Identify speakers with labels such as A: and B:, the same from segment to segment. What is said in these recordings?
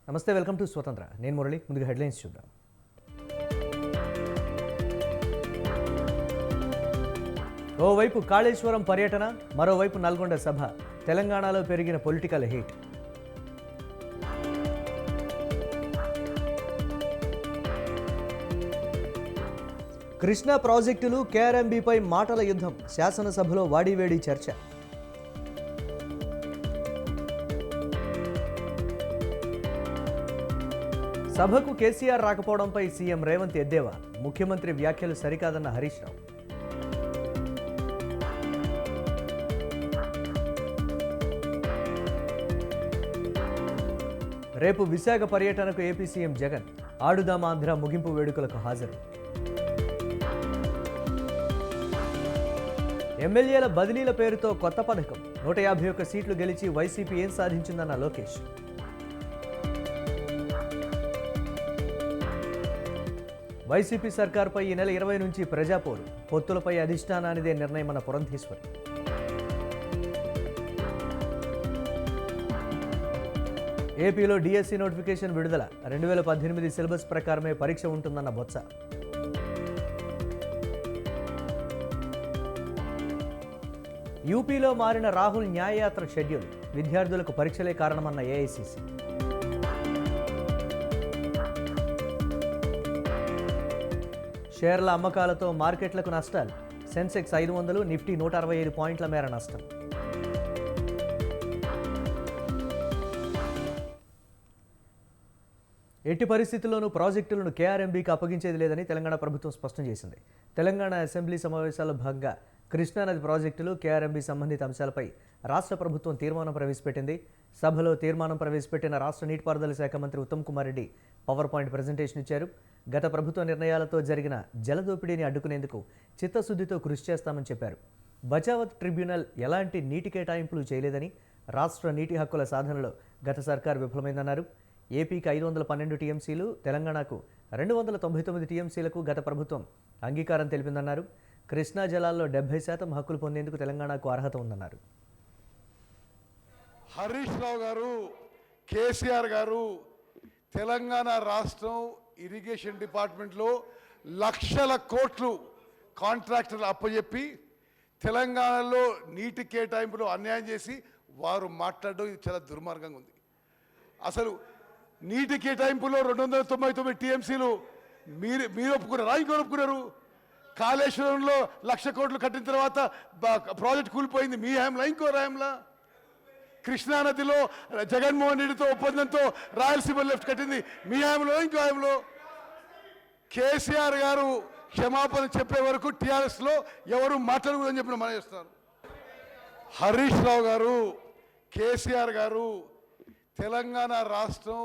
A: నమస్తే, welcome to స్వతంత్ర. నేను మురళి. ముందుగా హెడ్లైన్స్ చూద్దాం. ఓవైపు కాళేశ్వరం పర్యటన, మరోవైపు నల్గొండ సభ. తెలంగాణలో పెరిగిన పొలిటికల్ హీట్. కృష్ణా ప్రాజెక్టులు, కేఆర్ఎంబీపై మాటల యుద్ధం. శాసనసభలో వాడివేడి చర్చ. సభకు కేసీఆర్ రాకపోవడంపై సీఎం రేవంత్ ఎద్దేవా. ముఖ్యమంత్రి వ్యాఖ్యలు సరికాదన్న హరీష్ రావు. రేపు విశాఖ పర్యటనకు ఏపీ సీఎం జగన్. ఆడుదాం ఆంధ్ర ముగింపు వేడుకలకు హాజరు. ఎమ్మెల్యేల బదిలీల పేరుతో కొత్త పథకం. 151 సీట్లు గెలిచి వైసీపీ ఏం సాధించిందన్న లోకేష్. వైసీపీ సర్కార్పై ఈ నెల 20 నుంచి ప్రజాపోరు. పొత్తులపై అధిష్టానానిదే నిర్ణయమన్న పురంధేశ్వరి. ఏపీలో డిఎస్సి నోటిఫికేషన్ విడుదల. 2018 సిలబస్ ప్రకారమే పరీక్ష ఉంటుందన్న బొత్స. యూపీలో మారిన రాహుల్ న్యాయయాత్ర షెడ్యూల్. విద్యార్థులకు పరీక్షలే కారణమన్న ఏఐసీసీ. షేర్ల అమ్మకాలతో మార్కెట్లకు నష్టాలు. సెన్సెక్స్ 500, నిఫ్టీ 165 పాయింట్ల మేర నష్టం. ఎట్టి పరిస్థితుల్లోనూ ప్రాజెక్టులను కేఆర్ఎంబీకి అప్పగించేది లేదని తెలంగాణ ప్రభుత్వం స్పష్టం చేసింది. తెలంగాణ అసెంబ్లీ సమావేశాల్లో భాగంగా కృష్ణానది ప్రాజెక్టులు, కేఆర్ఎంబీ సంబంధిత అంశాలపై రాష్ట్ర ప్రభుత్వం తీర్మానం ప్రవేశపెట్టింది. సభలో తీర్మానం ప్రవేశపెట్టిన రాష్ట్ర నీటిపారుదల శాఖ మంత్రి Uttam Kumar Reddy power point presentation ఇచ్చారు. గత ప్రభుత్వ నిర్ణయాలతో జరిగిన జలదోపిడీని అడ్డుకునేందుకు చిత్తశుద్ధితో కృషి చేస్తామని చెప్పారు. బచావత్ ట్రిబ్యునల్ ఎలాంటి నీటి కేటాయింపులు చేయలేదని, రాష్ట్ర నీటి హక్కుల సాధనలో గత సర్కారు విఫలమైందన్నారు. ఏపీకి 512 టీఎంసీలు, తెలంగాణకు 299 టీఎంసీలకు గత ప్రభుత్వం అంగీకారం తెలిపిందన్నారు. కృష్ణా జలాల్లో 70% హక్కులు పొందేందుకు తెలంగాణకు అర్హత ఉందన్నారు.
B: హరీష్ రావు గారు, కేసీఆర్ గారు తెలంగాణ రాష్ట్రం ఇరిగేషన్ డిపార్ట్మెంట్లో లక్షల కోట్లు కాంట్రాక్టర్లు అప్పచెప్పి తెలంగాణలో నీటి కేటాయింపులో అన్యాయం చేసి వారు మాట్లాడడం ఇది చాలా దుర్మార్గంగా ఉంది. అసలు నీటి కేటాయింపులో 299 టీఎంసీలు మీరు ఒప్పుకున్నారా? ఇంకోరు ఒప్పుకున్నారు? కాళేశ్వరంలో 1,00,000 కోట్లు కట్టిన తర్వాత ప్రాజెక్ట్ కూలిపోయింది మీ హయాంలో, ఇంకో హయాంలో. కృష్ణానదిలో జగన్మోహన్ రెడ్డితో ఒప్పందంతో రాయలసీమ లెఫ్ట్ కట్టింది మీ హయాంలో, ఇంకో హయాంలో. కేసీఆర్ గారు క్షమాపణ చెప్పే వరకు టీఆర్ఎస్లో ఎవరు మాట్లాడకూడదని చెప్పిన మనం చేస్తున్నారు. హరీష్ రావు గారు, కేసీఆర్ గారు తెలంగాణ రాష్ట్రం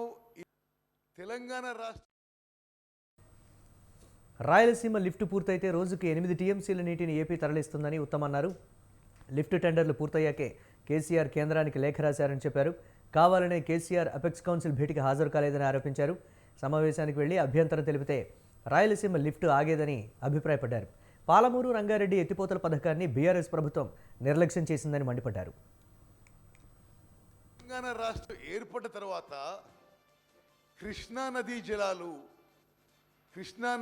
A: రాయలసీమ లిఫ్ట్ పూర్తయితే రోజుకి 8 టీఎంసీల నీటిని ఏపీ తరలిస్తుందని ఉత్తమ్ అన్నారు. లిఫ్ట్ టెండర్లు పూర్తయ్యాకే కేసీఆర్ కేంద్రానికి లేఖ రాశారని చెప్పారు. కావాలనే కేసీఆర్ అపెక్స్ కౌన్సిల్ భేటీకి హాజరు కాలేదని ఆరోపించారు. సమావేశానికి వెళ్లి అభ్యంతరం తెలిపితే రాయలసీమ లిఫ్ట్ ఆగేదని అభిప్రాయపడ్డారు. పాలమూరు రంగారెడ్డి ఎత్తిపోతల పథకాన్ని బీఆర్ఎస్ ప్రభుత్వం నిర్లక్ష్యం చేసిందని మండిపడ్డారు.
B: తెలంగాణ రాష్ట్రం ఏర్పడిన తర్వాత కృష్ణా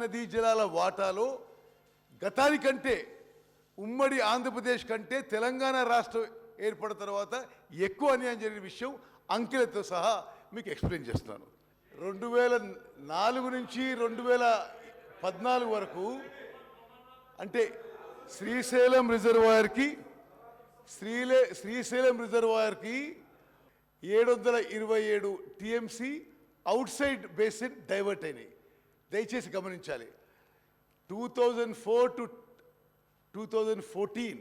B: నదీ జలాల వాటాలో గతానికంటే ఉమ్మడి ఆంధ్రప్రదేశ్ కంటే తెలంగాణ రాష్ట్రం ఏర్పడిన తర్వాత ఎక్కువ అన్యాయం జరిగిన విషయం అంకెలతో సహా మీకు ఎక్స్ప్లెయిన్ చేస్తున్నాను. 2004 నుంచి 2014 వరకు అంటే శ్రీశైలం రిజర్వాయర్కి 727 TMC outside basin divert అయినాయి. దయచేసి గమనించాలి. 2004 to 2014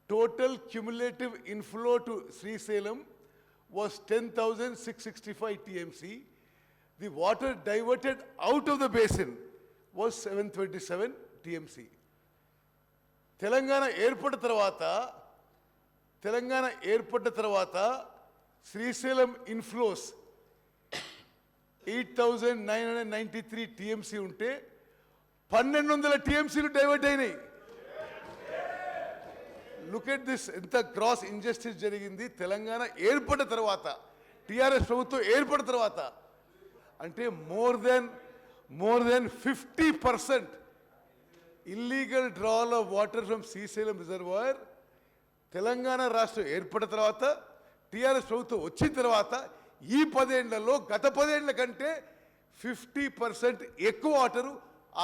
B: total cumulative inflow to Srisailam was 10,665 TMC. The water diverted out of the basin was 727 TMC. Telangana ఏర్పడిన తర్వాత శ్రీశైలం ఇన్ఫ్లోస్ 8,993 టీఎంసీ ఉంటే 1,200 టీఎంసీలు డైవర్ట్ అయినాయి. లుక్ ఎట్ దిస్, ఎంత గ్రాస్ ఇంజస్టిస్ జరిగింది తెలంగాణ ఏర్పడిన తర్వాత. టీఆర్ఎస్ ప్రభుత్వం ఏర్పడిన తర్వాత అంటే more than 50% illegal డ్రాల్ of water from Srisailam reservoir Telangana రాష్ట్రం ఏర్పడిన తర్వాత టీఆర్ఎస్ ప్రభుత్వం వచ్చిన తర్వాత ఈ 10 ఏళ్లలో గత 10 ఏళ్ల కంటే 50% ఎక్కువ వాటరు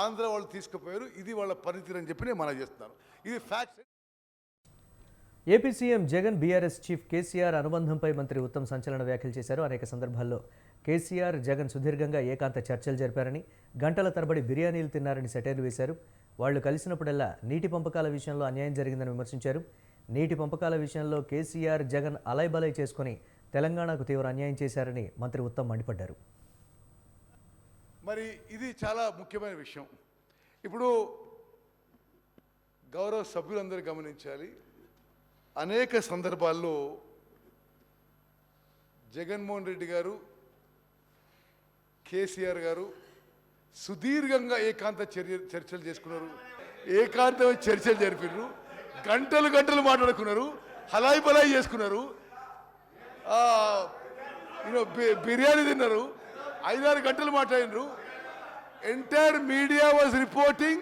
B: ఆంధ్ర వాళ్ళు తీసుకుపోయారు. ఇది వాళ్ళ పనితీరు అని చెప్పి నేను మనం చేస్తున్నాను. ఇది facts.
A: AP CM Jagan BRS chief KCR అనుబంధంపై మంత్రి ఉత్తమ్ సంచలన వ్యాఖ్యలు చేశారు. అనేక సందర్భాల్లో కేసీఆర్ జగన్ సుదీర్ఘంగా ఏకాంత చర్చలు జరిపారని, గంటల తరబడి బిర్యానీలు తిన్నారని సెటైర్లు వేశారు. వాళ్లు కలిసినప్పుడల్లా నీటి పంపకాల విషయంలో అన్యాయం జరిగిందని విమర్శించారు. నీటి పంపకాల విషయంలో కేసీఆర్ జగన్ అలైబలై చేసుకుని తెలంగాణకు తీవ్ర అన్యాయం చేశారని మంత్రి ఉత్తమ్ మండిపడ్డారు.
B: మరి ఇది చాలా ముఖ్యమైన విషయం. ఇప్పుడు గౌరవ సభ్యులందరూ గమనించాలి. అనేక సందర్భాల్లో జగన్మోహన్ రెడ్డి గారు, కేసీఆర్ గారు సుదీర్ఘంగా ఏకాంత చర్చలు చేసుకున్నారు. ఏకాంతమైన చర్చలు జరిపినారు. గంటలు గంటలు మాట్లాడుకున్నారు. హలాయి బలాయి చేసుకున్నారు. బిర్యానీ తిన్నారు. 5-6 గంటలు మాట్లాడినారు. Entire media was reporting,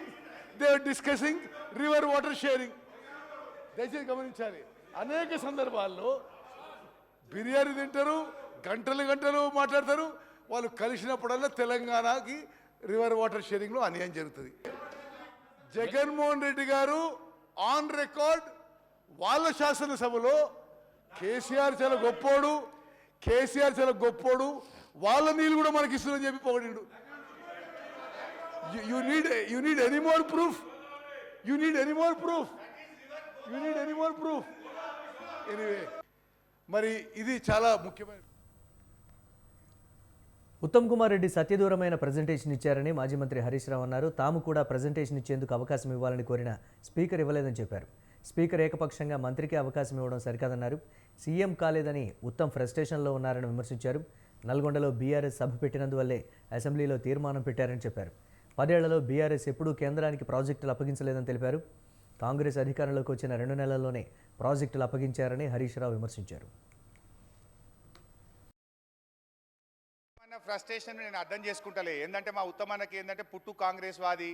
B: they were discussing river water sharing. దయచేసి గమనించాలి. అనేక సందర్భాల్లో బిర్యానీ తింటారు, గంటలు గంటలు మాట్లాడతారు. వాళ్ళు కలిసినప్పుడల్లా తెలంగాణకి రివర్ వాటర్ షేరింగ్లో అన్యాయం జరుగుతుంది. జగన్మోహన్ రెడ్డి గారు ఆన్ రికార్డ్ వాళ్ళ శాసనసభలో కేసీఆర్ చాలా గొప్పోడు, వాళ్ళ నీళ్ళు కూడా మనకి ఇస్తుందని చెప్పి పొగిడిండు. You need any more proof. Anyway, మరి ఇది చాలా ముఖ్యమైన.
A: ఉత్తమ్ కుమార్ రెడ్డి సత్యదూరమైన ప్రజెంటేషన్ ఇచ్చారని మాజీ మంత్రి హరీష్ రావు అన్నారు. తాము కూడా ప్రజెంటేషన్ ఇచ్చేందుకు అవకాశం ఇవ్వాలని కోరిన స్పీకర్ ఇవ్వలేదని చెప్పారు. స్పీకర్ ఏకపక్షంగా మంత్రికి అవకాశం ఇవ్వడం సరికాదన్నారు. సీఎం కాలేదని ఉత్తమ్ ఫ్రస్ట్రేషన్లో ఉన్నారని విమర్శించారు. నల్గొండలో బీఆర్ఎస్ సభ పెట్టినందువల్లే అసెంబ్లీలో తీర్మానం పెట్టారని చెప్పారు. 10 ఏళ్లలో బీఆర్ఎస్ ఎప్పుడూ కేంద్రానికి ప్రాజెక్టులు అప్పగించలేదని తెలిపారు. కాంగ్రెస్ అధికారంలోకి వచ్చిన 2 నెలల్లోనే ప్రాజెక్టులు అప్పగించారని హరీష్ రావు విమర్శించారు.
C: ఫ్రస్ట్రేషన్ నేను అర్థం చేసుకుంటలే. ఏంటంటే మా ఉత్తమన్నకి ఏంటంటే పుట్టు కాంగ్రెస్ వాది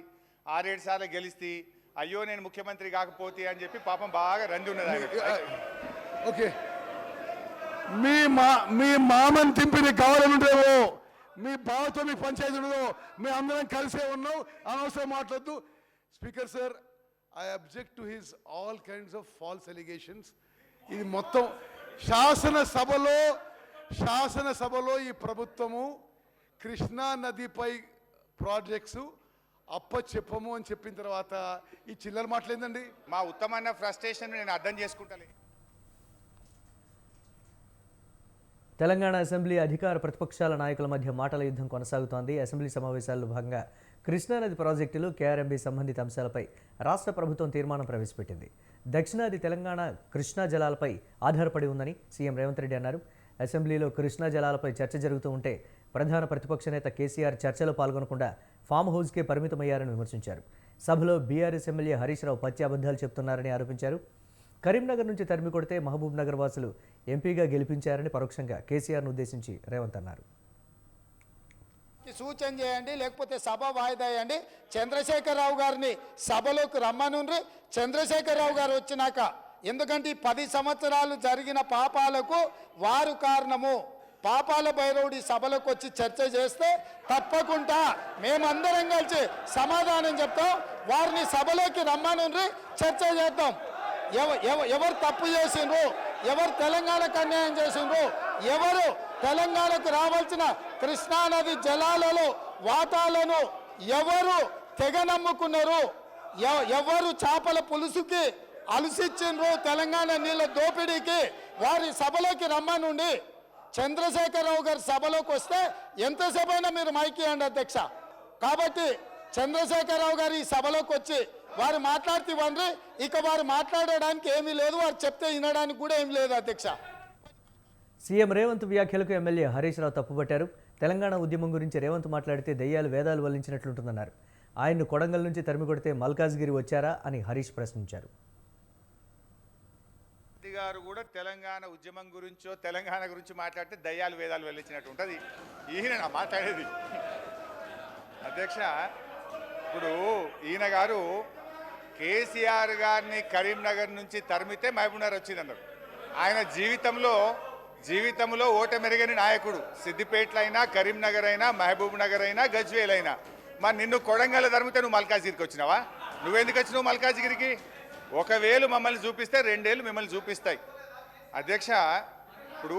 C: 6-7 సార్లు గెలిస్తే అయ్యో నేను ముఖ్యమంత్రి కాకపోతే అని చెప్పి పాపం బాగా రంది ఉన్నది.
B: ఓకే, మీ మామని తింపిన గవర్నమెంట్ ఏవో, మీ బావతో మీ పంచాయతీ ఉండదో, మీ అందరం కలిసే ఉన్నాం. అనవసరం మాట్లాడద్దు. Speaker sir, I object to his all kinds of false allegations. ఇది మొత్తం శాసనసభలో ఈ ప్రభుత్వము కృష్ణా నదిపై ప్రాజెక్ట్స్ చెప్పము అని చెప్పిన తర్వాత ఈ చిల్లర మాటలేందండి.
C: మా ఉత్తమన్న ఫ్రస్ట్రేషన్ నేను అర్థం చేసుకుంటలే.
A: తెలంగాణ అసెంబ్లీ అధికార ప్రతిపక్షాల నాయకుల మధ్య మాటల యుద్ధం కొనసాగుతోంది. అసెంబ్లీ సమావేశాల్లో భాగంగా కృష్ణానది ప్రాజెక్టులు, కేఆర్ఎంబీ సంబంధిత అంశాలపై రాష్ట్ర ప్రభుత్వం తీర్మానం ప్రవేశపెట్టింది. దక్షిణాది తెలంగాణ కృష్ణా జలాలపై ఆధారపడి ఉందని సీఎం రేవంత్ రెడ్డి అన్నారు. అసెంబ్లీలో కృష్ణా జలాలపై చర్చ జరుగుతూ ఉంటే ప్రధాన ప్రతిపక్ష నేత కేసీఆర్ చర్చలో పాల్గొనకుండా ఫామ్ హౌస్కే పరిమితమయ్యారని విమర్శించారు. సభలో బీఆర్ఎస్ ఎమ్మెల్యే హరీష్ రావు పచ్చి అబద్ధాలు చెప్తున్నారని ఆరోపించారు. కరీంనగర్ నుంచి తరిమి కొడితే మహబూబ్ నగర్ వాసులు ఎంపీగా గెలిపించారని పరోక్షంగా కేసీఆర్ను ఉద్దేశించి రేవంత్ అన్నారు.
D: సూచన చేయండి, లేకపోతే సభ వాయిదా వేయండి. చంద్రశేఖరరావు గారిని సభలోకి రమ్మనుండ్రి. చంద్రశేఖరరావు గారు వచ్చినాక, ఎందుకంటే 10 సంవత్సరాలు జరిగిన పాపాలకు వారు కారణము. పాపాల భైరవుడి సభలోకి వచ్చి చర్చ చేస్తే తప్పకుండా మేమందరం కలిసి సమాధానం చెప్తాం. వారిని సభలోకి రమ్మనుండ్రి, చర్చ చేద్దాం. ఎవరు తప్పు చేసిండ్రు, ఎవరు తెలంగాణకు అన్యాయం చేసిండ్రు, ఎవరు తెలంగాణకు రావాల్సిన కృష్ణానది జలాలలో వాటాలను ఎవరు తెగ నమ్ముకున్నారు, ఎవరు చేపల పులుసుకి అలసిచ్చిండ్రు, తెలంగాణ నీళ్ళ దోపిడీకి, వారి సభలోకి రమ్మనుండి. చంద్రశేఖరరావు గారి సభలోకి వస్తే ఎంతసేపు అయినా మీరు మైకి ఇవ్వండి అధ్యక్ష. కాబట్టి చంద్రశేఖరరావు గారు ఈ సభలోకి వచ్చి వారు మాట్లాడితే ఇవ్వండి. ఇక వారు మాట్లాడడానికి ఏమీ లేదు, వారు చెప్తే వినడానికి కూడా ఏమీ లేదు అధ్యక్ష.
A: సీఎం రేవంత్ వ్యాఖ్యలకు ఎమ్మెల్యే హరీష్ రావు తప్పుపట్టారు. తెలంగాణ ఉద్యమం గురించి రేవంత్ మాట్లాడితే దెయ్యాలు వేదాలు వల్లించినట్లుంటుందన్నారు. ఆయన్ను కొడంగల్ నుంచి తరిమి కొడితే మల్కాజ్గిరి వచ్చారా అని హరీష్ ప్రశ్నించారు.
C: గారు కూడా తెలంగాణ ఉద్యమం గురించో తెలంగాణ గురించి మాట్లాడితే దయ్యాలు వేదాలు వెళ్ళించినట్టు ఉంటుంది. ఈయన నా మాట్లాడేది. అధ్యక్ష, ఇప్పుడు ఈయన గారు కేసీఆర్ గారిని కరీంనగర్ నుంచి తరిమితే మహబూబ్నగర్ వచ్చిందన్నారు. ఆయన జీవితంలో ఓటమెరగని నాయకుడు. సిద్దిపేటలో అయినా, కరీంనగర్ అయినా, మహబూబ్ నగర్ అయినా, గజ్వేల్ అయినా. మరి నిన్ను కొడంగల్ తరిమితే నువ్వు మల్కాజిగిరికి వచ్చినావా? నువ్వెందుకు వచ్చినావు మల్కాజిగిరికి? ఒకవేళ మమ్మల్ని చూపిస్తే 2 ఏళ్ళు మిమ్మల్ని చూపిస్తాయి. అధ్యక్ష, ఇప్పుడు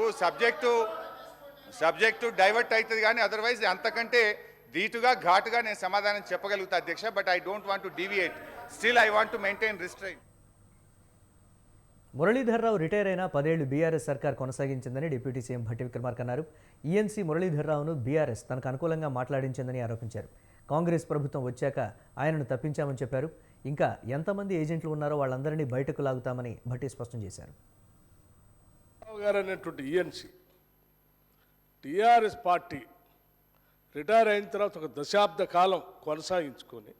C: సబ్జెక్టు డైవర్ట్ అవుతుంది, కానీ అదర్వైజ్ అంతకంటే ధీటుగా ఘాటుగా నేను సమాధానం చెప్పగలుగుతా అధ్యక్ష. But I don't want to deviate. Still I want to maintain restrain.
A: Muralidhar Rao retire అయినా 10 ఏళ్లు బీఆర్ఎస్ సర్కార్ కొనసాగించిందని డిప్యూటీ సీఎం భట్టి విక్రమార్క అన్నారు. ఈఎన్సీ మురళీధర్రావును బీఆర్ఎస్ తనకు అనుకూలంగా మాట్లాడించిందని ఆరోపించారు. కాంగ్రెస్ ప్రభుత్వం వచ్చాక ఆయనను తప్పించామని చెప్పారు. ఇంకా ఎంతమంది ఏజెంట్లు ఉన్నారో వాళ్ళందరినీ బయటకు లాగుతామని భట్టి స్పష్టం చేశారు.
E: గారు అనేటువంటి ఈఎన్సీ టీఆర్ఎస్ పార్టీ రిటైర్ అయిన తర్వాత ఒక దశాబ్ద కాలం కొనసాగించుకొని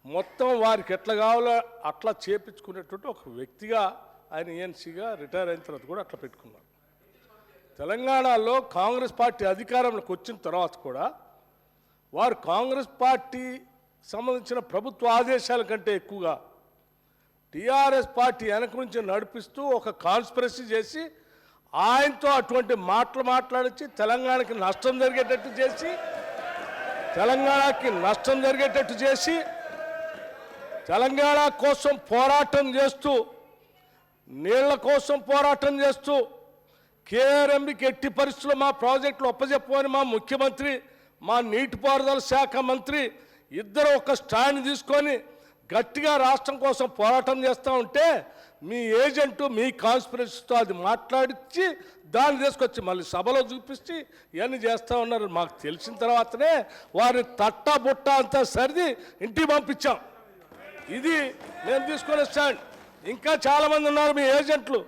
E: మొత్తం వారికి ఎట్లా కావాలో అట్లా చేపించుకునేటువంటి ఒక వ్యక్తిగా ఆయన ఈఎన్సీగా రిటైర్ అయిన తర్వాత కూడా అట్లా పెట్టుకున్నారు. తెలంగాణలో కాంగ్రెస్ పార్టీ అధికారంలోకి వచ్చిన తర్వాత కూడా వారు కాంగ్రెస్ పార్టీ సంబంధించిన ప్రభుత్వ ఆదేశాల కంటే ఎక్కువగా టీఆర్ఎస్ పార్టీ వెనక నుంచి నడిపిస్తూ ఒక కాన్స్పిరసీ చేసి ఆయనతో అటువంటి మాటలు మాట్లాడించి తెలంగాణకి నష్టం జరిగేటట్టు చేసి తెలంగాణ కోసం పోరాటం చేస్తూ నీళ్ల కోసం పోరాటం చేస్తూ కేఆర్ఎంబికి ఎట్టి పరిస్థితుల్లో మా ప్రాజెక్టులు ఒప్పజెప్పమని మా ముఖ్యమంత్రి, మా నీటిపారుదల శాఖ మంత్రి ఇద్దరు ఒక స్టాండ్ తీసుకొని గట్టిగా రాష్ట్రం కోసం పోరాటం చేస్తూ ఉంటే మీ ఏజెంటు మీ కాన్స్పిరసీతో అది మాట్లాడించి దాన్ని తీసుకొచ్చి మళ్ళీ సభలో చూపించి ఇవన్నీ చేస్తూ ఉన్నారు. మాకు తెలిసిన తర్వాతనే వారిని తట్టా బుట్ట అంతా సరిది ఇంటికి పంపించాం. ఇది నేను తీసుకునే స్టాండ్. ఇంకా చాలామంది ఉన్నారు మీ ఏజెంట్లు.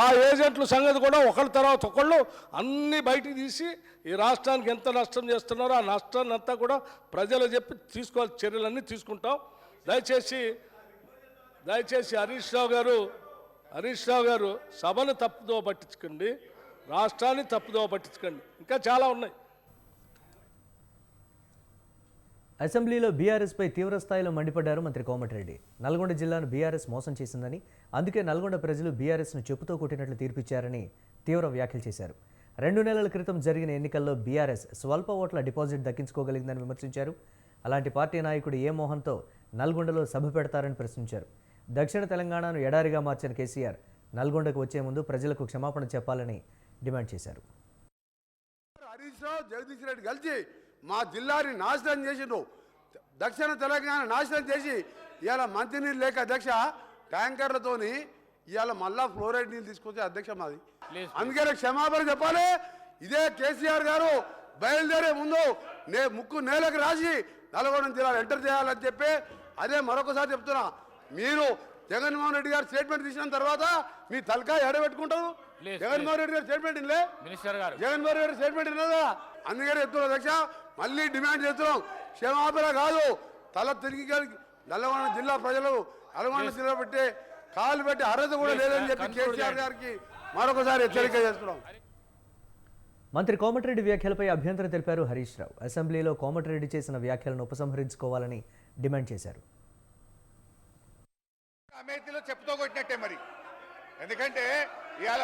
E: ఆ ఏజెంట్ల సంగతి కూడా ఒకళ్ళ తర్వాత ఒకళ్ళు అన్నీ బయటికి తీసి ఈ రాష్ట్రానికి ఎంత నష్టం చేస్తున్నారో ఆ నష్టాన్ని అంతా కూడా ప్రజలు చెప్పి తీసుకోవాలి, చర్యలన్నీ తీసుకుంటాం. దయచేసి హరీష్ రావు గారు సభను తప్పుదో పట్టించకండి, రాష్ట్రాన్ని తప్పుదో పట్టించకండి. ఇంకా చాలా ఉన్నాయి.
A: అసెంబ్లీలో బీఆర్ఎస్పై తీవ్రస్థాయిలో మండిపడ్డారు మంత్రి కోమటిరెడ్డి. నల్గొండ జిల్లాను బీఆర్ఎస్ మోసం చేసిందని, అందుకే నల్గొండ ప్రజలు బీఆర్ఎస్ను చెప్పుతో కొట్టినట్లు తీర్పిచ్చారని తీవ్ర వ్యాఖ్యలు చేశారు. 2 నెలల క్రితం జరిగిన ఎన్నికల్లో బీఆర్ఎస్ స్వల్ప ఓట్ల డిపాజిట్ దక్కించుకోగలిగిందని విమర్శించారు. అలాంటి పార్టీ నాయకుడు ఏ మోహన్తో నల్గొండలో సభ పెడతారని ప్రశ్నించారు. దక్షిణ తెలంగాణను ఎడారిగా మార్చిన కేసీఆర్ నల్గొండకు వచ్చే ముందు ప్రజలకు క్షమాపణ చెప్పాలని డిమాండ్ చేశారు.
B: హరీష్ రావు, జగదీష్ రెడ్డి కలిసి మా జిల్లాని నాశనం చేసిండ్రు. దక్షిణ తెలంగాణ నాశనం చేసి ఇవాళ మంచినీళ్ళు లేక అధ్యక్ష ట్యాంకర్లతోని ఇవాళ మళ్ళా ఫ్లోరైడ్ నీళ్ళు తీసుకొచ్చే అధ్యక్ష మాది. అందుకనే క్షమాపణ చెప్పాలి. ఇదే కేసీఆర్ గారు బయలుదేరే ముందు ముక్కు నేలకు రాసి నల్గొండ జిల్లాలో ఎంటర్ చేయాలని చెప్పి అదే మరొకసారి చెప్తున్నా. మీరు జగన్మోహన్ రెడ్డి గారు స్టేట్మెంట్ తీసిన తర్వాత మీ తలకాయ ఎడబెట్టుకుంటారు. జగన్మోహన్ రెడ్డి గారు స్టేట్మెంట్ ఇల్లే, జగన్మోహన్ రెడ్డి స్టేట్మెంట్ ఇన్నదా? అందుకనే చెప్తున్నా అధ్యక్ష, మళ్ళీ డిమాండ్ చేస్తున్నాం. క్షమాపణ కాదు, తల తిరిగి నల్గొండ జిల్లా ప్రజలు నల్గొండ జిల్లా పెట్టే కాలు పెట్టి అర్హత కూడా లేదని చెప్పి కేసీఆర్ గారికి మరొకసారి హెచ్చరిక చేస్తున్నాం.
A: మంత్రి కోమటిరెడ్డి వ్యాఖ్యలపై అభ్యంతరం తెలిపారు హరీష్ రావు. అసెంబ్లీలో కోమటిరెడ్డి చేసిన వ్యాఖ్యలను ఉపసంహరించుకోవాలని డిమాండ్ చేశారు.
C: అమేథీలో చెప్పుతో కొట్టినట్టే మరి. ఎందుకంటే ఇవాళ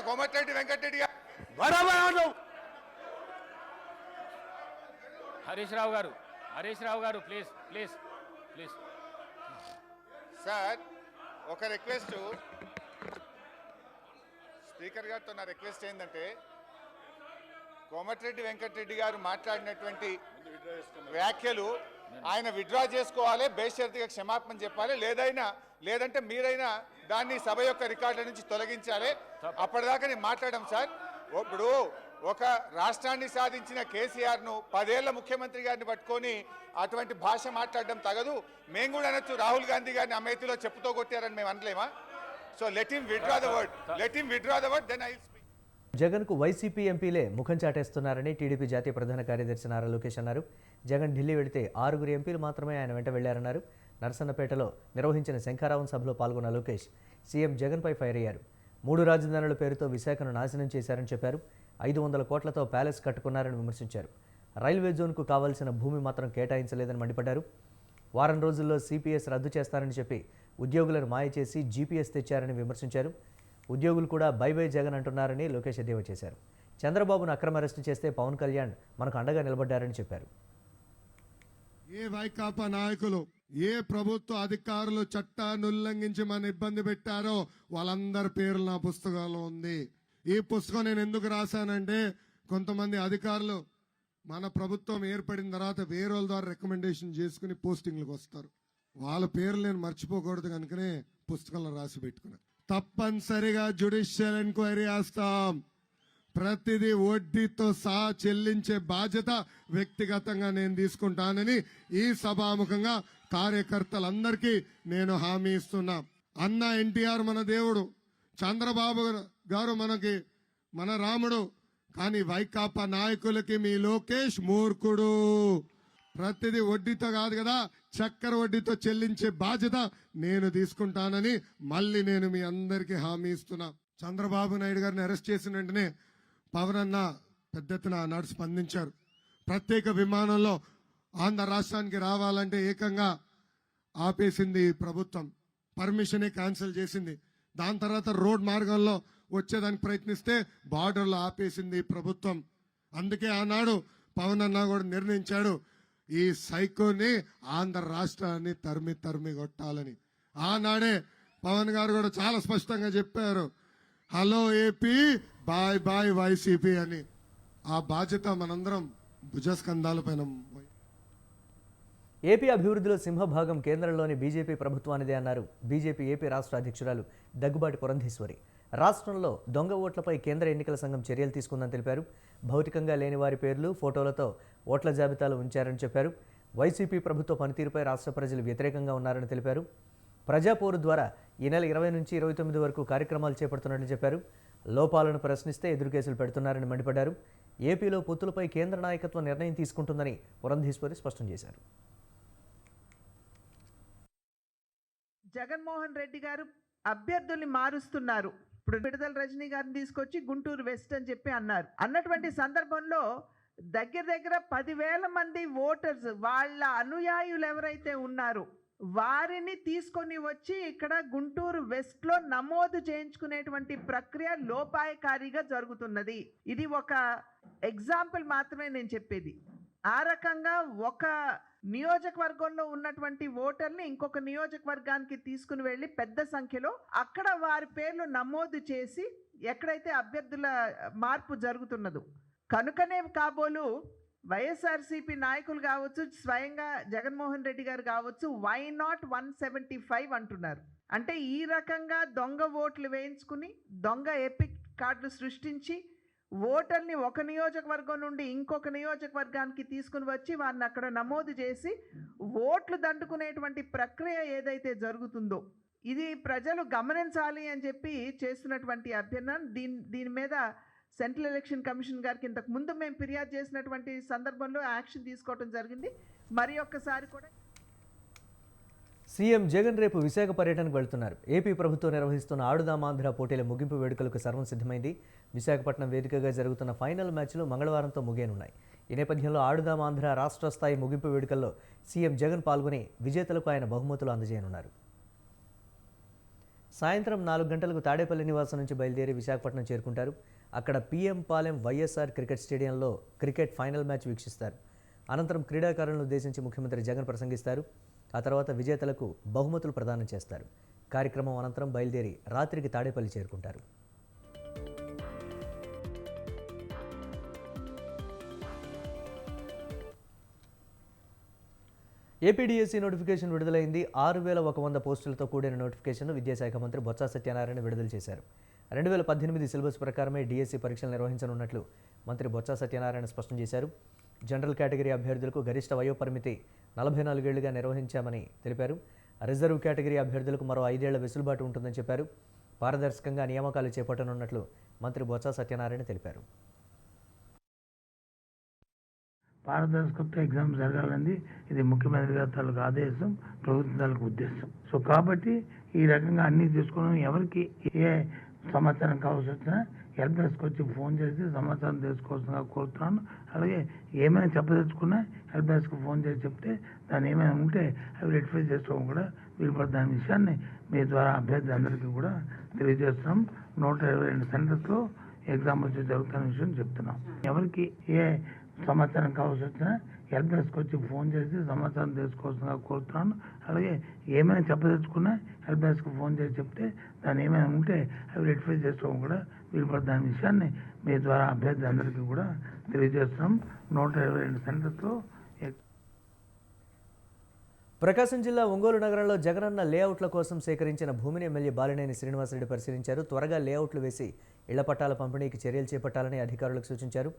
C: కోమటిరెడ్డి వెంకటరెడ్డి
F: హరీష్ రావు గారు ప్లీజ్
C: సార్, ఒక రిక్వెస్ట్ స్పీకర్ గారితో. నా రిక్వెస్ట్ ఏంటంటే కోమటిరెడ్డి వెంకటరెడ్డి గారు మాట్లాడినటువంటి వ్యాఖ్యలు ఆయన విత్డ్రా చేసుకోవాలి, బేషరతుగా క్షమాపణ చెప్పాలి, లేదంటే మీరైనా దాన్ని సభ యొక్క రికార్డుల నుంచి తొలగించాలి. అప్పటిదాకా నేను మాట్లాడడం సార్. ఇప్పుడు ఒక రాష్ట్రాన్ని సాధించిన కేసీఆర్ను 10 ఏళ్ల ముఖ్యమంత్రి గారిని పట్టుకొని అటువంటి భాష మాట్లాడడం తగదు. మేము కూడా అనొచ్చు, రాహుల్ గాంధీ గారిని అమేథీలో చెప్పుతో కొట్టారని మేము అనలేమా? So let him withdraw the word then I will speak.
A: జగన్కు వైసీపీ ఎంపీలే ముఖం చాటేస్తున్నారని టీడీపీ జాతీయ ప్రధాన కార్యదర్శి నారా లోకేష్ అన్నారు. జగన్ ఢిల్లీ వెళితే 6 ఎంపీలు మాత్రమే ఆయన వెంట వెళ్లారన్నారు. నరసన్నపేటలో నిర్వహించిన శంఖారావం సభలో పాల్గొన్న లోకేష్ సీఎం జగన్పై ఫైర్ అయ్యారు. 3 రాజధానుల పేరుతో విశాఖను నాశనం చేశారని చెప్పారు. 500 కోట్లతో ప్యాలెస్ కట్టుకున్నారని విమర్శించారు. రైల్వే జోన్కు కావాల్సిన భూమి మాత్రం కేటాయించలేదని మండిపడ్డారు. వారం రోజుల్లో సిపిఎస్ రద్దు చేస్తారని చెప్పి ఉద్యోగులను మాయ చేసి జీపీఎస్ తెచ్చారని విమర్శించారు. ఉద్యోగులు కూడా బై బై జగన్ అంటున్నారని లోకేష్ ఎద్దేవా చేశారు. చంద్రబాబును అక్రమ అరెస్టు చేస్తే పవన్ కళ్యాణ్ మనకు అండగా నిలబడ్డారని చెప్పారు.
G: ఏ వైకాపా నాయకులు ఏ ప్రభుత్వ అధికారులు చట్టాన్ని ఉల్లంఘించి మన ఇబ్బంది పెట్టారో వాళ్ళందరి పేర్లు నా పుస్తకంలో ఉంది. ఈ పుస్తకం నేను ఎందుకు రాశానంటే కొంతమంది అధికారులు మన ప్రభుత్వం ఏర్పడిన తర్వాత వేరే వాళ్ళ ద్వారా రికమెండేషన్ చేసుకుని పోస్టింగ్లకు వస్తారు. వాళ్ళ పేర్లు నేను మర్చిపోకూడదు కనుకనే పుస్తకంలో రాసి పెట్టుకున్నాను. తప్పనిసరిగా జ్యుడిషియల్ ఎంక్వైరీ చేస్తాం. ప్రతిదీ వడ్డీతో సహా చెల్లించే బాధ్యత వ్యక్తిగతంగా నేను తీసుకుంటానని ఈ సభాముఖంగా కార్యకర్తలందరికీ నేను హామీ ఇస్తున్నా. అన్న ఎన్టీఆర్ మన దేవుడు, చంద్రబాబు గారు మన రాముడు, కానీ వైకాపా నాయకులకి మీ లోకేష్ మూర్ఖుడు. ప్రతిదీ వడ్డీతో కాదు కదా, చక్కెర వడ్డీతో చెల్లించే బాధ్యత నేను తీసుకుంటానని మళ్ళీ నేను మీ అందరికీ హామీ ఇస్తున్నా. చంద్రబాబు నాయుడు గారిని అరెస్ట్ చేసిన వెంటనే పవన్ అన్న పెద్ద ఎత్తున ఆనాడు స్పందించారు. ప్రత్యేక విమానంలో ఆంధ్ర రాష్ట్రానికి రావాలంటే ఏకంగా ఆపేసింది ప్రభుత్వం, పర్మిషనే క్యాన్సిల్ చేసింది. దాని తర్వాత రోడ్ మార్గంలో వచ్చేదానికి ప్రయత్నిస్తే బార్డర్లో ఆపేసింది ప్రభుత్వం. అందుకే ఆనాడు పవన్ అన్న కూడా నిర్ణయించాడు ఈ సైకోని ఆంధ్ర రాష్ట్రాన్ని తరిమి కొట్టాలని. ఆనాడే పవన్ గారు కూడా చాలా స్పష్టంగా చెప్పారు, hello AP bye bye YCP అని. ఆ బాధ్యత మనందరం భుజస్కంధాల పైన.
A: ఏపీ అభివృద్ధిలో సింహభాగం కేంద్రంలోని బీజేపీ ప్రభుత్వానిదే అన్నారు బీజేపీ ఏపీ రాష్ట్ర అధ్యక్షురాలు దగ్గుబాటి పురంధేశ్వరి. రాష్ట్రంలో దొంగ ఓట్లపై కేంద్ర ఎన్నికల సంఘం చర్యలు తీసుకుందని తెలిపారు. భౌతికంగా లేని వారి పేర్లు, ఫోటోలతో ఓట్ల జాబితాలు ఉంచారని చెప్పారు. వైసీపీ ప్రభుత్వ పనితీరుపై రాష్ట్ర ప్రజలు వ్యతిరేకంగా ఉన్నారని తెలిపారు. ప్రజాపోరు ద్వారా ఈ నెల 20 నుంచి 29 వరకు కార్యక్రమాలు చేపడుతున్నట్లు చెప్పారు. లోపాలను ప్రశ్నిస్తే ఎదురు కేసులు పెడుతున్నారని మండిపడ్డారు. ఏపీలో పొత్తులపై కేంద్ర నాయకత్వం నిర్ణయం తీసుకుంటుందని పురంధేశ్వరి స్పష్టం చేశారు.
H: జగన్మోహన్ రెడ్డి గారు అభ్యర్థుల్ని మారుస్తున్నారు. ఇప్పుడు విడుదల రజనీ గారిని తీసుకొచ్చి గుంటూరు వెస్ట్ అని చెప్పి అన్నటువంటి సందర్భంలో దగ్గర 10,000 మంది ఓటర్స్, వాళ్ళ అనుయాయులు ఎవరైతే ఉన్నారో వారిని తీసుకొని వచ్చి ఇక్కడ గుంటూరు వెస్ట్ లో నమోదు చేయించుకునేటువంటి ప్రక్రియ లోపాయకారిగా జరుగుతున్నది. ఇది ఒక ఎగ్జాంపుల్ మాత్రమే నేను చెప్పేది. ఆ రకంగా ఒక నియోజకవర్గంలో ఉన్నటువంటి ఓటర్ని ఇంకొక నియోజకవర్గానికి తీసుకుని వెళ్ళి పెద్ద సంఖ్యలో అక్కడ వారి పేర్లు నమోదు చేసి ఎక్కడైతే అభ్యర్థుల మార్పు జరుగుతున్నదో కనుకనే కాబోలు వైఎస్ఆర్సీపీ నాయకులు కావచ్చు, స్వయంగా జగన్మోహన్ రెడ్డి గారు కావచ్చు, వై నాట్ 175 అంటున్నారు. అంటే ఈ రకంగా దొంగ ఓట్లు వేయించుకుని దొంగ ఎపిక్ కార్డులు సృష్టించి ఓటర్ని ఒక నియోజకవర్గం నుండి ఇంకొక నియోజకవర్గానికి తీసుకుని వచ్చి వారిని అక్కడ నమోదు చేసి ఓట్లు దండుకునేటువంటి ప్రక్రియ ఏదైతే జరుగుతుందో ఇది ప్రజలు గమనించాలి అని చెప్పి చేస్తున్నటువంటి అభ్యర్థన. దీని మీద సెంట్రల్ ఎలక్షన్ కమిషన్ గారికి ఇంతకు ముందు మేము ఫిర్యాదు చేసినటువంటి సందర్భంలో యాక్షన్ తీసుకోవడం జరిగింది. మరి ఒక్కసారి కూడా
A: సీఎం జగన్ రేపు విశాఖ పర్యటనకు వెళ్తున్నారు. ఏపీ ప్రభుత్వం నిర్వహిస్తున్న ఆడుదాం ఆంధ్ర పోటీల ముగింపు వేడుకలకు సర్వం సిద్ధమైంది. విశాఖపట్నం వేదికగా జరుగుతున్న ఫైనల్ మ్యాచ్లు మంగళవారంతో ముగియనున్నాయి. ఈ నేపథ్యంలో ఆడుదాం ఆంధ్ర రాష్ట్ర స్థాయి ముగింపు వేడుకల్లో సీఎం జగన్ పాల్గొని విజేతలకు ఆయన బహుమతులు అందజేయనున్నారు. సాయంత్రం 4 గంటలకు తాడేపల్లి నివాసం నుంచి బయలుదేరి విశాఖపట్నం చేరుకుంటారు. అక్కడ పీఎం పాలెం వైఎస్ఆర్ క్రికెట్ స్టేడియంలో క్రికెట్ ఫైనల్ మ్యాచ్ వీక్షిస్తారు. అనంతరం క్రీడాకారులను ఉద్దేశించి ముఖ్యమంత్రి జగన్ ప్రసంగిస్తారు. ఆ తర్వాత విజేతలకు బహుమతులు ప్రదానం చేస్తారు. కార్యక్రమం అనంతరం బయలుదేరి రాత్రికి తాడేపల్లి చేరుకుంటారు. ఏపీడీఎస్సీ నోటిఫికేషన్ విడుదలైంది. 6,100 పోస్టులతో కూడిన నోటిఫికేషన్ను విద్యాశాఖ మంత్రి బొత్స సత్యనారాయణ విడుదల చేశారు. 2018 సిలబస్ ప్రకారమే డిఎస్సీ పరీక్షలు నిర్వహించనున్నట్లు మంత్రి బొత్స సత్యనారాయణ స్పష్టం చేశారు. జనరల్ కేటగిరీ అభ్యర్థులకు గరిష్ట వయోపరిమితి 44 ఏళ్లుగా నిర్వహించామని తెలిపారు. రిజర్వ్ కేటగిరీ అభ్యర్థులకు మరో 5 ఏళ్ల వెసులుబాటు ఉంటుందని చెప్పారు. పారదర్శకంగా నియామకాలు చేపట్టనున్నట్లు మంత్రి బొత్స సత్యనారాయణ తెలిపారు.
I: పారదర్శకత ఎగ్జామ్ జరగాలని ఇది ముఖ్యమంత్రి గారి తాలూకు ఆదేశం, ప్రభుత్వం తాలూకు ఉద్దేశం. సో కాబట్టి ఈ రకంగా అన్నీ తీసుకోవడం, ఎవరికి ఏ సమాచారం కావాల్సి వచ్చినా హెల్ప్ డెస్క్ వచ్చి ఫోన్ చేసి సమాచారం తెలుసుకోవాల్సిందిగా కోరుతున్నాను. అలాగే ఏమైనా చెప్పదలుచుకున్నా హెల్ప్ డెస్క్ ఫోన్ చేసి చెప్తే దాన్ని ఏమైనా ఉంటే అవి రెక్టిఫై చేసుకోవడం కూడా వీలుపడుతుంది. దాని విషయాన్ని మీ ద్వారా అభ్యర్థులందరికీ కూడా తెలియజేస్తున్నాం. 122 సెంటర్స్లో ఎగ్జామ్ వచ్చి జరుగుతున్న విషయం చెప్తున్నాం. ఎవరికి ఏ సమాచారం కావాల్సి వచ్చినా హెల్ప్ డెస్క్ వచ్చి ఫోన్ చేసి సమాచారం తెలుసుకోవాల్సిందిగా కోరుతున్నాను. అలాగే ఏమైనా చెప్పదలుచుకున్నా హెల్ప్ డెస్క్ ఫోన్ చేసి చెప్తే దాన్ని ఏమైనా ఉంటే అవి రెక్టిఫై చేసుకోవడం కూడా వీలుపడుతుంది. దాని విషయాన్ని మీ ద్వారా అభ్యర్థులందరికీ కూడా తెలియజేస్తున్నాం. 122 సెంటర్స్లో
A: ప్రకాశం జిల్లా ఒంగోలు నగరంలో జగనన్న లేఅవుట్ల కోసం సేకరించిన భూమిని ఎమ్మెల్యే బాలినేని శ్రీనివాసరెడ్డి పరిశీలించారు. త్వరగా లేఅవుట్లు వేసి ఇళ్ల పట్టాల పంపిణీకి చర్యలు చేపట్టాలని అధికారులకు సూచించారు.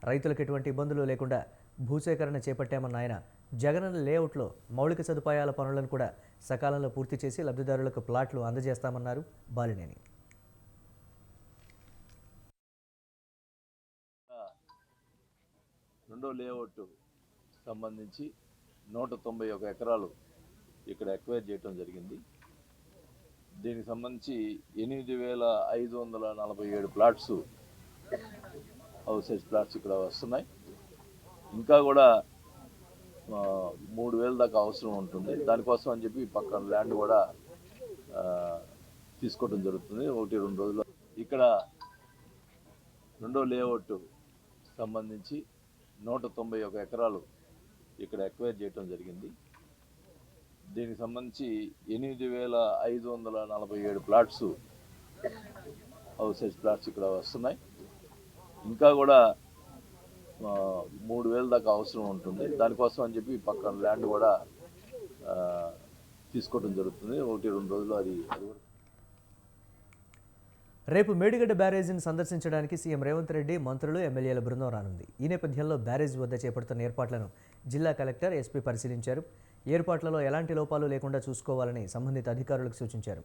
A: రైతులకు ఎటువంటి ఇబ్బందులు లేకుండా భూసేకరణ చేపట్టామన్న ఆయన జగనన్న లేఅవుట్లో మౌలిక సదుపాయాల పనులను కూడా సకాలంలో పూర్తి చేసి లబ్ధిదారులకు ప్లాట్లు అందజేస్తామన్నారు బాలినేని.
J: రెండో లేఅవుట్ సంబంధించి 191 ఎకరాలు ఇక్కడ ఎక్వైర్ చేయడం జరిగింది. దీనికి సంబంధించి 8,547 ప్లాట్స్ హౌస్ సైజ్ ప్లాట్స్ ఇక్కడ వస్తున్నాయి. ఇంకా కూడా 3,000 దాకా అవసరం ఉంటుంది. దానికోసం అని చెప్పి పక్కన ల్యాండ్ కూడా తీసుకోవడం జరుగుతుంది 1-2 రోజుల్లో. ఇక్కడ రెండో లేఅవుట్ సంబంధించి 191 ఎకరాలు ఇక్కడ ఎక్వైర్ చేయడం జరిగింది. దీనికి సంబంధించి 8,547 ప్లాట్స్ హౌస్ సైజ్ ప్లాట్స్ ఇక్కడ వస్తున్నాయి. ఇంకా కూడా 3,000 దాకా అవసరం ఉంటుంది. దానికోసం అని చెప్పి పక్కన ల్యాండ్ కూడా తీసుకోవడం జరుగుతుంది 1-2 రోజుల్లో. అది
A: రేపు మేడిగడ్డ బ్యారేజీని సందర్శించడానికి సీఎం రేవంత్ రెడ్డి, మంత్రులు, ఎమ్మెల్యేల బృందం రానుంది. ఈ నేపథ్యంలో బ్యారేజ్ వద్ద చేపడుతున్న ఏర్పాట్లను జిల్లా కలెక్టర్, ఎస్పీ పరిశీలించారు. ఏర్పాట్లలో ఎలాంటి లోపాలు లేకుండా చూసుకోవాలని సంబంధిత అధికారులకు సూచించారు.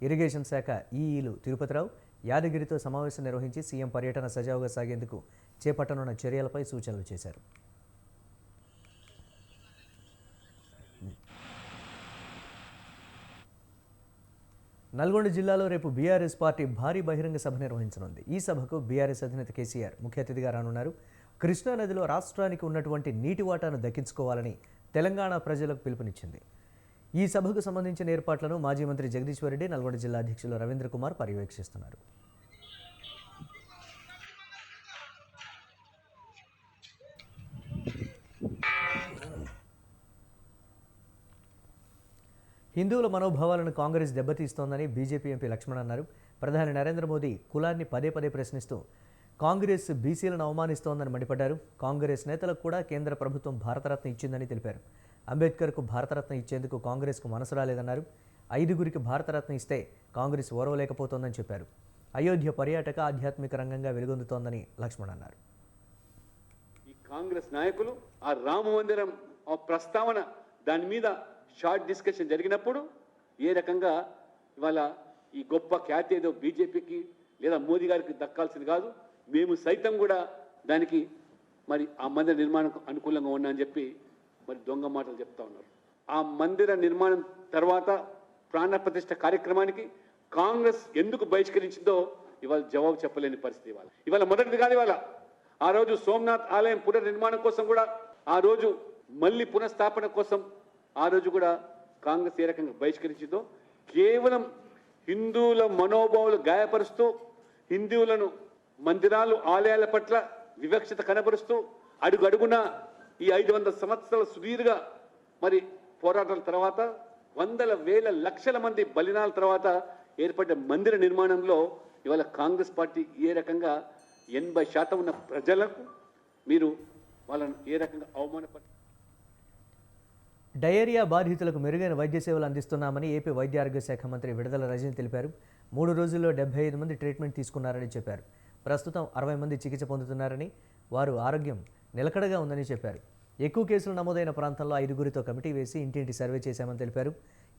A: ఇరిగేషన్ శాఖ ఈఈలు తిరుపతిరావు, యాదగిరితో సమావేశం నిర్వహించి సీఎం పర్యటన సజావుగా సాగేందుకు చేపట్టనున్న చర్యలపై సూచనలు చేశారు. నల్గొండ జిల్లాలో రేపు బీఆర్ఎస్ పార్టీ భారీ బహిరంగ సభ నిర్వహించనుంది. ఈ సభకు బీఆర్ఎస్ అధినేత కేసీఆర్ ముఖ్య అతిథిగా రానున్నారు. కృష్ణానదిలో రాష్ట్రానికి ఉన్నటువంటి నీటి వాటాను దక్కించుకోవాలని తెలంగాణ ప్రజలకు పిలుపునిచ్చింది. ఈ సభకు సంబంధించిన ఏర్పాట్లను మాజీ మంత్రి జగదీశ్వర్ రెడ్డి, నల్గొండ జిల్లా అధ్యక్షులు రవీంద్ర కుమార్ పర్యవేక్షిస్తున్నారు. హిందువుల మనోభావాలను కాంగ్రెస్ దెబ్బతీస్తోందని బీజేపీ ఎంపీ లక్ష్మణ్ అన్నారు. ప్రధాని నరేంద్ర మోదీ కులాన్ని పదే ప్రశ్నిస్తూ కాంగ్రెస్ బీసీలను అవమానిస్తోందని మండిపడ్డారు. కాంగ్రెస్ నేతలకు కూడా కేంద్ర ప్రభుత్వం భారతరత్న ఇచ్చిందని తెలిపారు. అంబేద్కర్కు భారతరత్న ఇచ్చేందుకు కాంగ్రెస్కు మనసు రాలేదన్నారు. 5గురికి భారతరత్న ఇస్తే కాంగ్రెస్ ఓర్వలేకపోతోందని చెప్పారు. అయోధ్య పర్యాటక ఆధ్యాత్మిక రంగంగా వెలుగొందుతోందని లక్ష్మణ్ అన్నారు.
K: ఈ కాంగ్రెస్ నాయకులు ఆ రామ మందిరం ఆ ప్రస్తావన దాని మీద షార్ట్ డిస్కషన్ జరిగినప్పుడు ఏ రకంగా ఇవాళ ఈ గొప్ప ఖ్యాతి ఏదో బీజేపీకి లేదా మోదీ గారికి దక్కాల్సింది కాదు, మేము సైతం కూడా దానికి మరి ఆ మందిర నిర్మాణం అనుకూలంగా ఉన్నా అని చెప్పి మరి దొంగ మాటలు చెప్తా ఉన్నారు. ఆ మందిర నిర్మాణం తర్వాత ప్రాణ ప్రతిష్ఠ కార్యక్రమానికి కాంగ్రెస్ ఎందుకు బహిష్కరించిందో ఇవాళ జవాబు చెప్పలేని పరిస్థితి. ఇవాళ మొదటిది కాదు, ఇవాళ ఆ రోజు సోమనాథ్ ఆలయం పునర్నిర్మాణం కోసం కూడా, ఆ రోజు మళ్ళీ పునఃస్థాపన కోసం ఆ రోజు కూడా కాంగ్రెస్ ఏ రకంగా బహిష్కరించిందో కేవలం హిందువుల మనోభావాలు గాయపరుస్తూ, హిందువులను మందిరాలు ఆలయాల పట్ల వివక్షత కనబరుస్తూ అడుగడుగున ఈ 500 సంవత్సరాల సుదీర్ఘ మరి పోరాటాల తర్వాత, వందల వేల లక్షల మంది బలిదానాల తర్వాత ఏర్పడ్డ మందిర నిర్మాణంలో ఇవాళ కాంగ్రెస్ పార్టీ ఏ రకంగా 80% ఉన్న ప్రజలకు మీరు వాళ్ళను ఏ రకంగా అవమానపడ.
A: డయేరియా బాధితులకు మెరుగైన వైద్య సేవలు అందిస్తున్నామని ఏపీ వైద్య ఆరోగ్య శాఖ మంత్రి విడుదల రజని తెలిపారు. 3 రోజుల్లో 75 మంది ట్రీట్మెంట్ తీసుకున్నారని చెప్పారు. ప్రస్తుతం 60 మంది చికిత్స పొందుతున్నారని, వారు ఆరోగ్యం నిలకడగా ఉందని చెప్పారు. ఎక్కువ కేసులు నమోదైన ప్రాంతంలో 5గురితో కమిటీ వేసి ఇంటింటి సర్వే చేశామని తెలిపారు.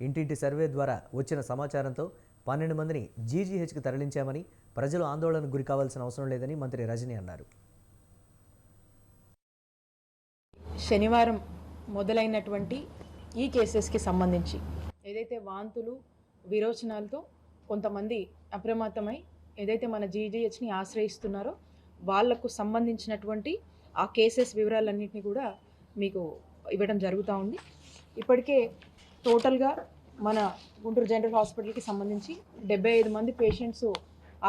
A: ఇంటింటి సర్వే ద్వారా వచ్చిన సమాచారంతో 12 మందిని జీజీహెచ్కి తరలించామని, ప్రజలు ఆందోళనకు గురి కావాల్సిన అవసరం లేదని మంత్రి రజని అన్నారు.
L: శనివారం మొదలైనటువంటి ఈ కేసెస్కి సంబంధించి ఏదైతే వాంతులు విరోచనాలతో కొంతమంది అప్రమత్తమై ఏదైతే మన జీజీహెచ్ని ఆశ్రయిస్తున్నారో వాళ్లకు సంబంధించినటువంటి ఆ కేసెస్ వివరాలన్నింటినీ కూడా మీకు ఇవ్వడం జరుగుతూ ఉంది. ఇప్పటికే టోటల్గా మన గుంటూరు జనరల్ హాస్పిటల్కి సంబంధించి 75 మంది పేషెంట్స్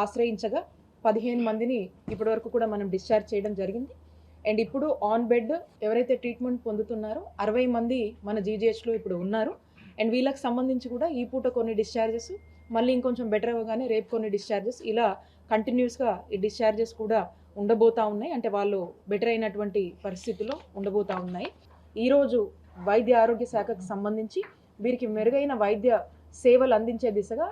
L: ఆశ్రయించగా 15 మందిని ఇప్పటివరకు కూడా మనం డిశ్చార్జ్ చేయడం జరిగింది. అండ్ ఇప్పుడు ఆన్ బెడ్ ఎవరైతే ట్రీట్మెంట్ పొందుతున్నారో 60 మంది మన జీజీహెచ్లో ఇప్పుడు ఉన్నారు. అండ్ వీళ్ళకి సంబంధించి కూడా ఈ పూట కొన్ని డిశ్చార్జెస్, మళ్ళీ ఇంకొంచెం బెటర్ అవ్వగానే రేపు కొన్ని డిశ్చార్జెస్, ఇలా కంటిన్యూస్గా ఈ డిశ్చార్జెస్ కూడా ఉండబోతూ ఉన్నాయి. అంటే వాళ్ళు బెటర్ అయినటువంటి పరిస్థితుల్లో ఉండబోతూ ఉన్నాయి. ఈరోజు వైద్య ఆరోగ్య శాఖకు సంబంధించి వీరికి మెరుగైన వైద్య సేవలు అందించే దిశగా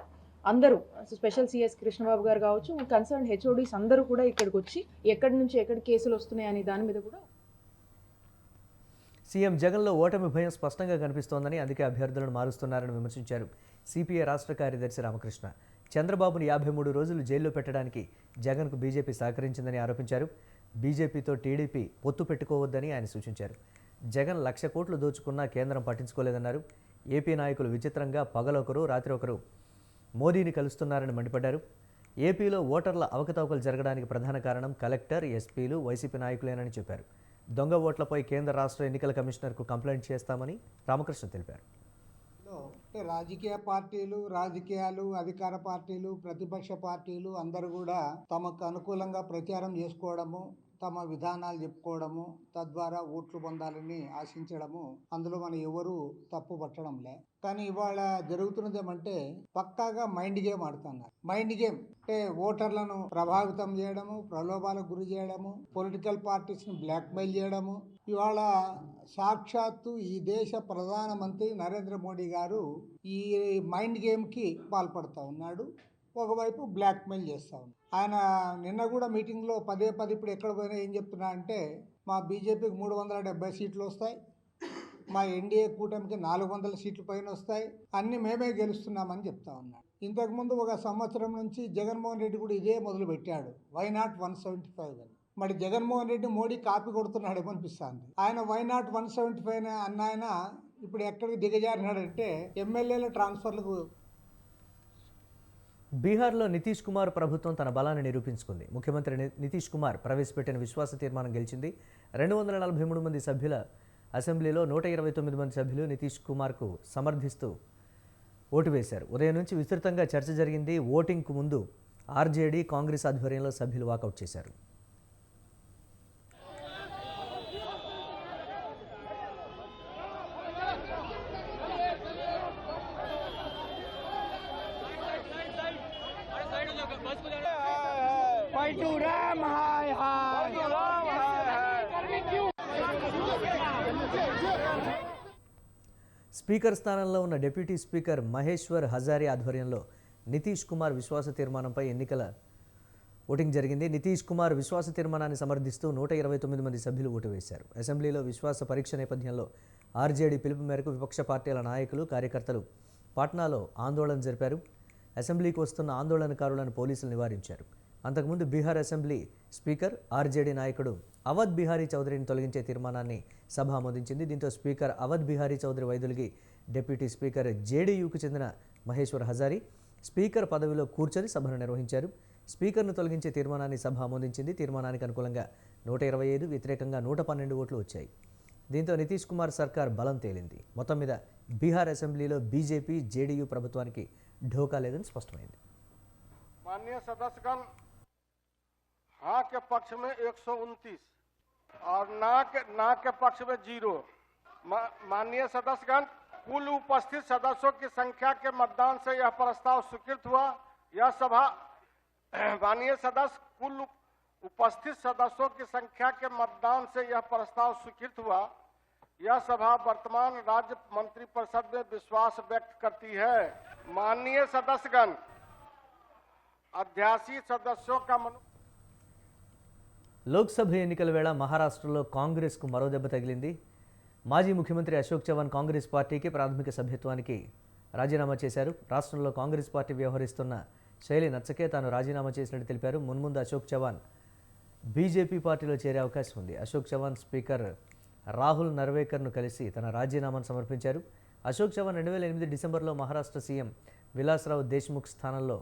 L: అందరూ స్పెషల్ సిఎస్ కృష్ణబాబు గారు కావచ్చు, కన్సర్న్ హెచ్ఓడీస్ అందరూ కూడా ఇక్కడికి వచ్చి ఎక్కడి నుంచి ఎక్కడి కేసులు వస్తున్నాయి అనే దాని మీద కూడా.
A: సీఎం జగన్లో ఓటమి భయం స్పష్టంగా కనిపిస్తోందని, అందుకే అభ్యర్థులను మారుస్తున్నారని విమర్శించారు సిపిఐ రాష్ట్ర కార్యదర్శి రామకృష్ణ. చంద్రబాబును 53 రోజులు జైల్లో పెట్టడానికి జగన్కు బీజేపీ సహకరించిందని ఆరోపించారు. బీజేపీతో టీడీపీ పొత్తు పెట్టుకోవద్దని ఆయన సూచించారు. జగన్ 1,00,000 కోట్లు దోచుకున్నా కేంద్రం పట్టించుకోలేదన్నారు. ఏపీ నాయకులు విచిత్రంగా పగలొకరు రాత్రి ఒకరు మోదీని కలుస్తున్నారని మండిపడ్డారు. ఏపీలో ఓటర్ల అవకతవకలు జరగడానికి ప్రధాన కారణం కలెక్టర్, ఎస్పీలు, వైసీపీ నాయకులేనని చెప్పారు. దొంగ ఓట్లపై కేంద్ర రాష్ట్ర ఎన్నికల కమిషనర్కు కంప్లైంట్ చేస్తామని రామకృష్ణ తెలిపారు.
D: రాజకీయ పార్టీలు, రాజకీయాలు, అధికార పార్టీలు, ప్రతిపక్ష పార్టీలు అందరూ కూడా తమకు అనుకూలంగా ప్రచారం చేసుకోవడము, తమ విధానాలు చెప్పుకోవడము, తద్వారా ఓట్లు పొందాలని ఆశించడము, అందులో మనం ఎవరు తప్పు పట్టడంలే. కానీ ఇవాళ జరుగుతున్నది ఏమంటే పక్కాగా మైండ్ గేమ్ ఆడుతున్నారు. మైండ్ గేమ్ అంటే ఓటర్లను ప్రభావితం చేయడము, ప్రలోభాలకు గురి చేయడము, పొలిటికల్ పార్టీస్ని బ్లాక్మెయిల్ చేయడము. ఇవాళ సాక్షాత్తు ఈ దేశ ప్రధానమంత్రి నరేంద్ర మోడీ గారు ఈ మైండ్ గేమ్కి పాల్పడుతూ ఉన్నాడు. ఒకవైపు బ్లాక్మెయిల్ చేస్తూ ఉన్నాడు. ఆయన నిన్న కూడా మీటింగ్లో పదే ఇప్పుడు ఎక్కడ పోయినా ఏం చెప్తున్నా అంటే మా బీజేపీకి 370 సీట్లు వస్తాయి, మా ఎన్డీఏ కూటమికి 400 సీట్ల పైన వస్తాయి, అన్నీ మేమే గెలుస్తున్నామని చెప్తా ఉన్నాడు. ఇంతకుముందు 1 సంవత్సరం నుంచి జగన్మోహన్ రెడ్డి కూడా ఇదే మొదలు పెట్టాడు, వై నాట్ 175 అని. మరి జగన్మోహన్ రెడ్డి మోడీ కాపీ కొడుతున్నాడేమో అనిపిస్తుంది. ఆయన వై నాట్ 175 అన్న ఆయన ఇప్పుడు ఎక్కడికి దిగజారినాడంటే ఎమ్మెల్యేల ట్రాన్స్ఫర్లకు.
A: బీహార్లో నితీష్ కుమార్ ప్రభుత్వం తన బలాన్ని నిరూపించుకుంది. ముఖ్యమంత్రి నితీష్ కుమార్ ప్రవేశపెట్టిన విశ్వాస తీర్మానం గెలిచింది. 243 మంది సభ్యుల అసెంబ్లీలో 129 మంది సభ్యులు నితీష్ కుమార్కు సమర్థిస్తూ ఓటు వేశారు. ఉదయం నుంచి విస్తృతంగా చర్చ జరిగింది. ఓటింగ్కు ముందు ఆర్జేడీ, కాంగ్రెస్ ఆధ్వర్యంలో సభ్యులు వాకౌట్ చేశారు. స్పీకర్ స్థానంలో ఉన్న డిప్యూటీ స్పీకర్ మహేశ్వర్ హజారీ ఆధ్వర్యంలో నితీష్ కుమార్ విశ్వాస తీర్మానంపై ఎన్నికల ఓటింగ్ జరిగింది. నితీష్ కుమార్ విశ్వాస తీర్మానాన్ని సమర్థిస్తూ 129 మంది సభ్యులు ఓటు వేశారు. అసెంబ్లీలో విశ్వాస పరీక్ష నేపథ్యంలో ఆర్జేడీ పిలుపు మేరకు విపక్ష పార్టీల నాయకులు, కార్యకర్తలు పాట్నాలో ఆందోళన జరిపారు. అసెంబ్లీకి వస్తున్న ఆందోళనకారులను పోలీసులు నివారించారు. అంతకుముందు బీహార్ అసెంబ్లీ స్పీకర్ ఆర్జేడీ నాయకుడు అవధ్ బిహారీ చౌదరిని తొలగించే తీర్మానాన్ని సభ ఆమోదించింది. దీంతో స్పీకర్ అవధ్ బిహారీ చౌదరి వైదొలిగి డిప్యూటీ స్పీకర్ జేడీయూకు చెందిన మహేశ్వర్ హజారీ స్పీకర్ పదవిలో కూర్చొని సభను నిర్వహించారు. స్పీకర్ను తొలగించే తీర్మానాన్ని సభ ఆమోదించింది. తీర్మానానికి అనుకూలంగా 125, వ్యతిరేకంగా 112 ఓట్లు వచ్చాయి. దీంతో నితీష్ కుమార్ సర్కార్ బలం తేలింది. మొత్తం మీద బీహార్ అసెంబ్లీలో బీజేపీ, జేడీయూ ప్రభుత్వానికి ఢోకా లేదని స్పష్టమైంది.
E: माननीय सदस्यगण, हाँ के पक्ष में 129 और ना के पक्ष में 0। माननीय सदस्यगण, कुल उपस्थित सदस्यों की संख्या के मतदान से यह प्रस्ताव स्वीकृत हुआ। यह सभा माननीय सदस्य, कुल उपस्थित सदस्यों की संख्या के मतदान से यह प्रस्ताव स्वीकृत हुआ। यह सभा वर्तमान राज्य मंत्रिपरिषद में विश्वास व्यक्त करती है। माननीय सदस्यगण, अध्यासी सदस्यों का
A: లోక్సభ ఎన్నికల వేళ మహారాష్ట్రలో కాంగ్రెస్కు మరో దెబ్బ తగిలింది. మాజీ ముఖ్యమంత్రి అశోక్ చవాన్ కాంగ్రెస్ పార్టీకి ప్రాథమిక సభ్యత్వానికి రాజీనామా చేశారు. రాష్ట్రంలో కాంగ్రెస్ పార్టీ వ్యవహరిస్తున్న శైలి నచ్చకే తాను రాజీనామా చేసినట్టు తెలిపారు. మున్ముందు అశోక్ చవాన్ బీజేపీ పార్టీలో చేరే అవకాశం ఉంది. అశోక్ చవాన్ స్పీకర్ రాహుల్ నర్వేకర్ను కలిసి తన రాజీనామాను సమర్పించారు. అశోక్ చవాన్ 2008 డిసెంబర్లో మహారాష్ట్ర సీఎం విలాస్రావు దేశ్ముఖ్ స్థానంలో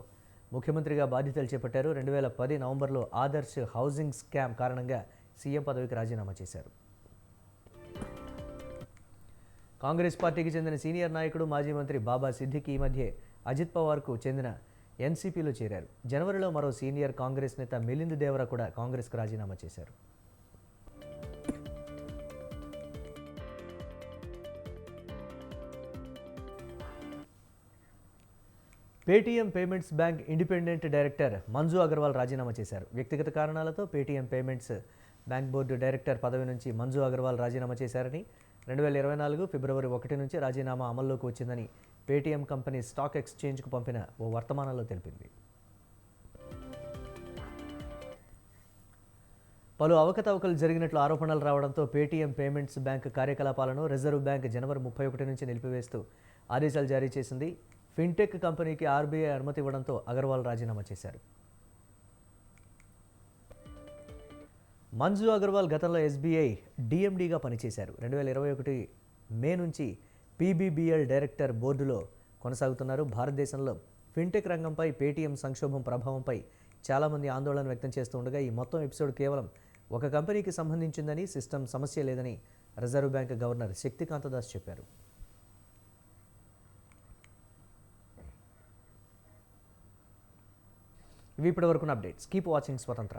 A: ముఖ్యమంత్రిగా బాధ్యతలు చేపట్టారు. 2010 నవంబర్లో ఆదర్శ్ హౌసింగ్ స్కామ్ కారణంగా సీఎం పదవికి రాజీనామా చేశారు. కాంగ్రెస్ పార్టీకి చెందిన సీనియర్ నాయకుడు మాజీ మంత్రి బాబా సిద్దికి ఈ మధ్య అజిత్ పవార్కు చెందిన ఎన్సీపీలో చేరారు. జనవరిలో మరో సీనియర్ కాంగ్రెస్ నేత మిలింద్ దేవరా కూడా కాంగ్రెస్కు రాజీనామా చేశారు. Paytm payments bank independent director Manju Agarwal రాజీనామా చేశారు. వ్యక్తిగత కారణాలతో Paytm payments bank board director పదవి నుంచి మంజు అగర్వాల్ రాజీనామా చేశారని 2024 ఫిబ్రవరి 1 నుంచి రాజీనామా అమల్లోకి వచ్చిందని పేటీఎం కంపెనీ స్టాక్ ఎక్స్చేంజ్కు పంపిన ఓ వర్తమానంలో తెలిపింది. పలు అవకతవకలు జరిగినట్లు ఆరోపణలు రావడంతో పేటీఎం పేమెంట్స్ బ్యాంక్ కార్యకలాపాలను రిజర్వ్ బ్యాంక్ జనవరి 31 నుంచి నిలిపివేస్తూ ఆదేశాలు జారీ చేసింది. ఫిన్టెక్ కంపెనీకి ఆర్బీఐ అనుమతి ఇవ్వడంతో అగర్వాల్ రాజీనామా చేశారు. మంజు అగర్వాల్ గతంలో ఎస్బీఐ డిఎండీగా పనిచేశారు. 2021 మే నుంచి పీబీబీఎల్ డైరెక్టర్ బోర్డులో కొనసాగుతున్నారు. భారతదేశంలో ఫిన్టెక్ రంగంపై పేటీఎం సంక్షోభం ప్రభావంపై చాలామంది ఆందోళన వ్యక్తం చేస్తూ ఉండగా ఈ మొత్తం ఎపిసోడ్ కేవలం ఒక కంపెనీకి సంబంధించిందని, సిస్టమ్ సమస్య లేదని reserve bank governor Shaktikanta Das చెప్పారు. ఇవి ఇప్పటివరకున్న అప్డేట్స్. కీప్ వాచింగ్ స్వతంత్ర.